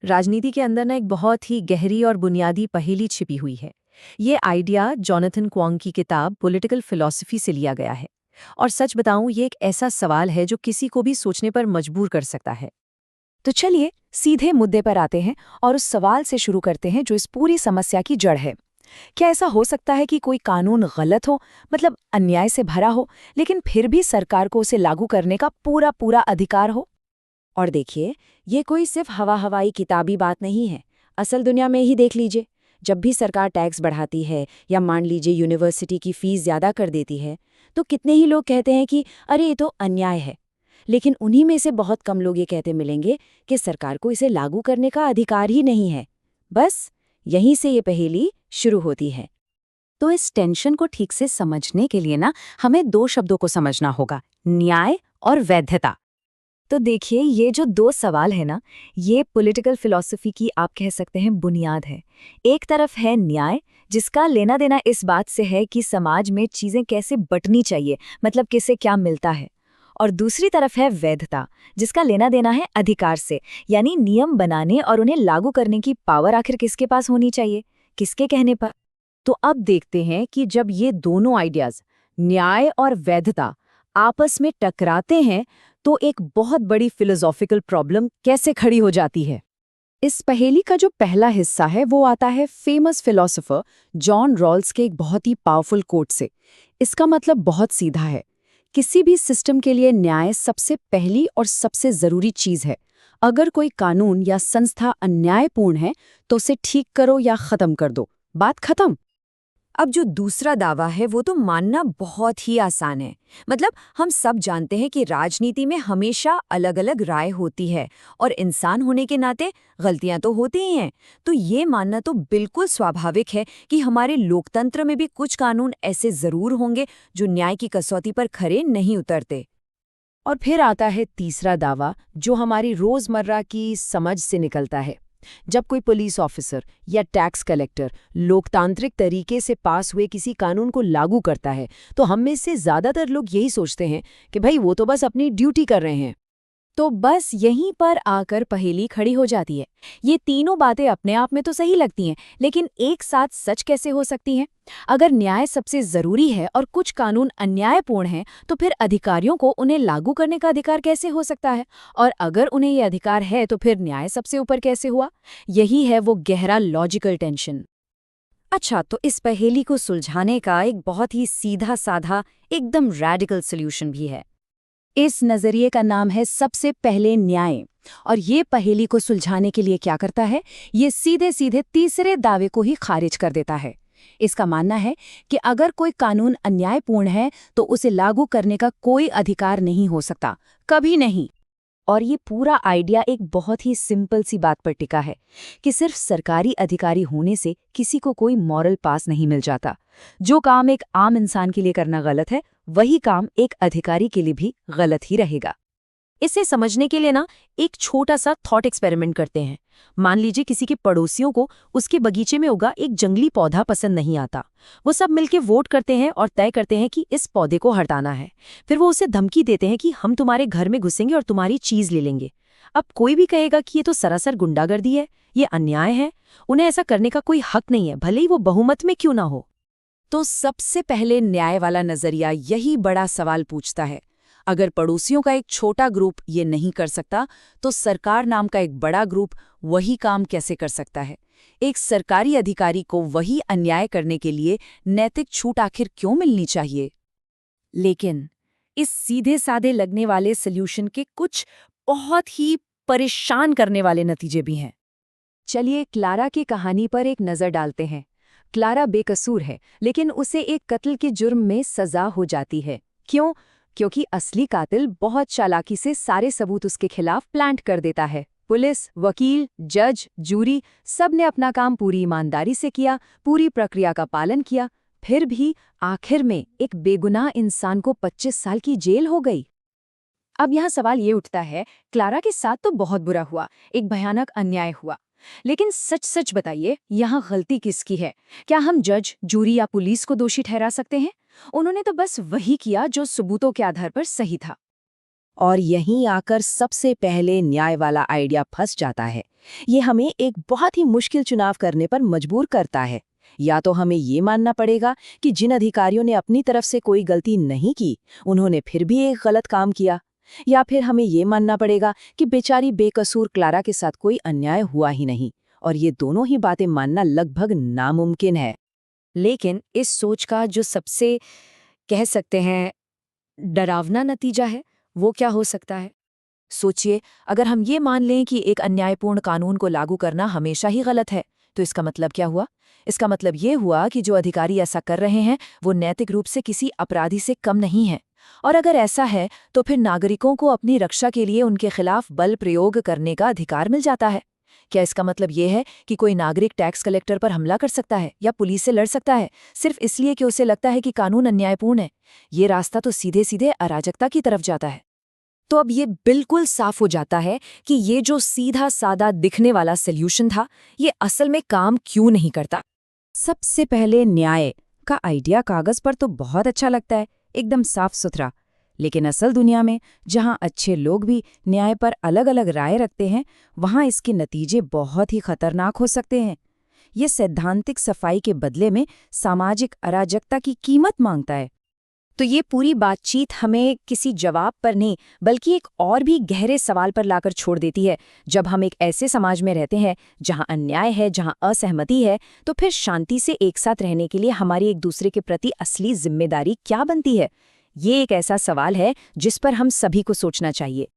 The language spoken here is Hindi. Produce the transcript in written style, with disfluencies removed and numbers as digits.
राजनीति के अंदर ना एक बहुत ही गहरी और बुनियादी पहेली छिपी हुई है। ये आइडिया जोनाथन क्वांग की किताब पॉलिटिकल फिलॉसफी से लिया गया है। और सच बताऊं, ये एक ऐसा सवाल है जो किसी को भी सोचने पर मजबूर कर सकता है। तो चलिए सीधे मुद्दे पर आते हैं और उस सवाल से शुरू करते हैं जो इस पूरी समस्या की जड़ है। क्या ऐसा हो सकता है कि कोई कानून गलत हो, मतलब अन्याय से भरा हो, लेकिन फिर भी सरकार को उसे लागू करने का पूरा पूरा अधिकार हो? और देखिए, ये कोई सिर्फ हवाई किताबी बात नहीं है। असल दुनिया में ही देख लीजिए। जब भी सरकार टैक्स बढ़ाती है या मान लीजिए यूनिवर्सिटी की फीस ज़्यादा कर देती है, तो कितने ही लोग कहते हैं कि अरे ये तो अन्याय है। लेकिन उन्हीं में से बहुत कम लोग ये कहते मिलेंगे कि सरकार को इसे लागू करने का अधिकार ही नहीं है। बस यहीं से ये पहेली शुरू होती है। तो इस टेंशन को ठीक से समझने के लिए ना हमें दो शब्दों को समझना होगा, न्याय और वैधता। तो देखिए, ये जो दो सवाल है ना, ये पॉलिटिकल फिलॉसफी की आप कह सकते हैं बुनियाद है। एक तरफ है न्याय, जिसका लेना देना इस बात से है कि समाज में चीजें कैसे बंटनी चाहिए, मतलब किसे क्या मिलता है। और दूसरी तरफ है वैधता, जिसका लेना देना है अधिकार से, यानी नियम बनाने और उन्हें लागू करने की पावर आखिर किसके पास होनी चाहिए, किसके कहने पर। तो अब देखते हैं कि जब ये दोनों आइडियाज, न्याय और वैधता, आपस में टकराते हैं तो एक बहुत बड़ी फिलोसॉफिकल प्रॉब्लम कैसे खड़ी हो जाती है। इस पहेली का जो पहला हिस्सा है वो आता है फेमस फिलोसोफर जॉन रॉल्स के एक बहुत ही पावरफुल कोट से। इसका मतलब बहुत सीधा है। किसी भी सिस्टम के लिए न्याय सबसे पहली और सबसे जरूरी चीज है। अगर कोई कानून या संस्था अन्यायपूर्ण है तो उसे ठीक करो या खत्म कर दो, बात खत्म। अब जो दूसरा दावा है वो तो मानना बहुत ही आसान है। मतलब हम सब जानते हैं कि राजनीति में हमेशा अलग अलग राय होती है और इंसान होने के नाते गलतियां तो होती ही हैं। तो ये मानना तो बिल्कुल स्वाभाविक है कि हमारे लोकतंत्र में भी कुछ कानून ऐसे जरूर होंगे जो न्याय की कसौटी पर खरे नहीं उतरते। और फिर आता है तीसरा दावा, जो हमारी रोजमर्रा की समझ से निकलता है। जब कोई पुलिस ऑफिसर या टैक्स कलेक्टर लोकतांत्रिक तरीके से पास हुए किसी कानून को लागू करता है, तो हम में से ज्यादातर लोग यही सोचते हैं कि भाई वो तो बस अपनी ड्यूटी कर रहे हैं। तो बस यहीं पर आकर पहेली खड़ी हो जाती है। ये तीनों बातें अपने आप में तो सही लगती हैं, लेकिन एक साथ सच कैसे हो सकती हैं? अगर न्याय सबसे जरूरी है और कुछ कानून अन्यायपूर्ण हैं, तो फिर अधिकारियों को उन्हें लागू करने का अधिकार कैसे हो सकता है? और अगर उन्हें ये अधिकार है, तो फिर न्याय सबसे ऊपर कैसे हुआ? यही है वो गहरा लॉजिकल टेंशन। अच्छा, तो इस पहेली को सुलझाने का एक बहुत ही सीधा साधा, एकदम रैडिकल सॉल्यूशन भी है। इस नजरिए का नाम है सबसे पहले न्याय। और ये पहेली को सुलझाने के लिए क्या करता है, ये सीधे सीधे तीसरे दावे को ही खारिज कर देता है। इसका मानना है कि अगर कोई कानून अन्यायपूर्ण है तो उसे लागू करने का कोई अधिकार नहीं हो सकता, कभी नहीं। और ये पूरा आइडिया एक बहुत ही सिंपल सी बात पर टिका है कि सिर्फ सरकारी अधिकारी होने से किसी को कोई मॉरल पास नहीं मिल जाता। जो काम एक आम इंसान के लिए करना गलत है, वही काम एक अधिकारी के लिए भी गलत ही रहेगा। इसे समझने के लिए ना एक छोटा सा थॉट एक्सपेरिमेंट करते हैं। मान लीजिए किसी के पड़ोसियों को उसके बगीचे में उगा एक जंगली पौधा पसंद नहीं आता। वो सब मिलके वोट करते हैं और तय करते हैं कि इस पौधे को हटाना है। फिर वो उसे धमकी देते हैं कि हम तुम्हारे घर में घुसेंगे और तुम्हारी चीज ले लेंगे। अब कोई भी कहेगा कि ये तो सरासर गुंडागर्दी है, ये अन्याय है, उन्हें ऐसा करने का कोई हक नहीं है, भले ही वो बहुमत में क्यों ना हो। तो सबसे पहले न्याय वाला नजरिया यही बड़ा सवाल पूछता है। अगर पड़ोसियों का एक छोटा ग्रुप ये नहीं कर सकता, तो सरकार नाम का एक बड़ा ग्रुप वही काम कैसे कर सकता है? एक सरकारी अधिकारी को वही अन्याय करने के लिए नैतिक छूट आखिर क्यों मिलनी चाहिए? लेकिन इस सीधे साधे लगने वाले सल्यूशन के कुछ बहुत ही परेशान करने वाले नतीजे भी हैं। चलिए क्लारा की कहानी पर एक नज़र डालते हैं। क्लारा बेकसूर है, लेकिन उसे एक कत्ल के जुर्म में सजा हो जाती है। क्यों? क्योंकि असली कातिल बहुत चालाकी से सारे सबूत उसके खिलाफ प्लांट कर देता है। पुलिस, वकील, जज, जूरी सब ने अपना काम पूरी ईमानदारी से किया, पूरी प्रक्रिया का पालन किया। फिर भी आखिर में एक बेगुनाह इंसान को 25 साल की जेल हो गई। अब यहाँ सवाल ये उठता है, क्लारा के साथ तो बहुत बुरा हुआ, एक भयानक अन्याय हुआ, लेकिन सच सच बताइए, यहाँ गलती किसकी है? क्या हम जज, जूरी या पुलिस को दोषी ठहरा सकते हैं? उन्होंने तो बस वही किया जो सबूतों के आधार पर सही था। और यहीं आकर सबसे पहले न्याय वाला आइडिया फंस जाता है। ये हमें एक बहुत ही मुश्किल चुनाव करने पर मजबूर करता है। या तो हमें ये मानना पड़ेगा कि जिन अधिकारियों ने अपनी तरफ से कोई गलती नहीं की, उन्होंने फिर भी एक गलत काम किया, या फिर हमें ये मानना पड़ेगा कि बेचारी बेकसूर क्लारा के साथ कोई अन्याय हुआ ही नहीं। और ये दोनों ही बातें मानना लगभग नामुमकिन है। लेकिन इस सोच का जो सबसे कह सकते हैं डरावना नतीजा है, वो क्या हो सकता है? सोचिए, अगर हम ये मान लें कि एक अन्यायपूर्ण कानून को लागू करना हमेशा ही गलत है, तो इसका मतलब क्या हुआ? इसका मतलब ये हुआ कि जो अधिकारी ऐसा कर रहे हैं वो नैतिक रूप से किसी अपराधी से कम नहीं है। और अगर ऐसा है तो फिर नागरिकों को अपनी रक्षा के लिए उनके खिलाफ बल प्रयोग करने का अधिकार मिल जाता है। क्या इसका मतलब ये है कि कोई नागरिक टैक्स कलेक्टर पर हमला कर सकता है या पुलिस से लड़ सकता है सिर्फ इसलिए कि उसे लगता है कि कानून अन्यायपूर्ण है? ये रास्ता तो सीधे सीधे अराजकता की तरफ जाता है। तो अब ये बिल्कुल साफ हो जाता है कि ये जो सीधा सादा दिखने वाला सॉल्यूशन था, ये असल में काम क्यों नहीं करता। सबसे पहले न्याय का आइडिया कागज पर तो बहुत अच्छा लगता है, एकदम साफ सुथरा। लेकिन असल दुनिया में, जहां अच्छे लोग भी न्याय पर अलग अलग राय रखते हैं, वहां इसके नतीजे बहुत ही खतरनाक हो सकते हैं। ये सैद्धांतिक सफाई के बदले में सामाजिक अराजकता की कीमत मांगता है। तो ये पूरी बातचीत हमें किसी जवाब पर नहीं, बल्कि एक और भी गहरे सवाल पर लाकर छोड़ देती है। जब हम एक ऐसे समाज में रहते हैं जहां अन्याय है, जहां असहमति है, तो फिर शांति से एक साथ रहने के लिए हमारी एक दूसरे के प्रति असली जिम्मेदारी क्या बनती है? ये एक ऐसा सवाल है जिस पर हम सभी को सोचना चाहिए।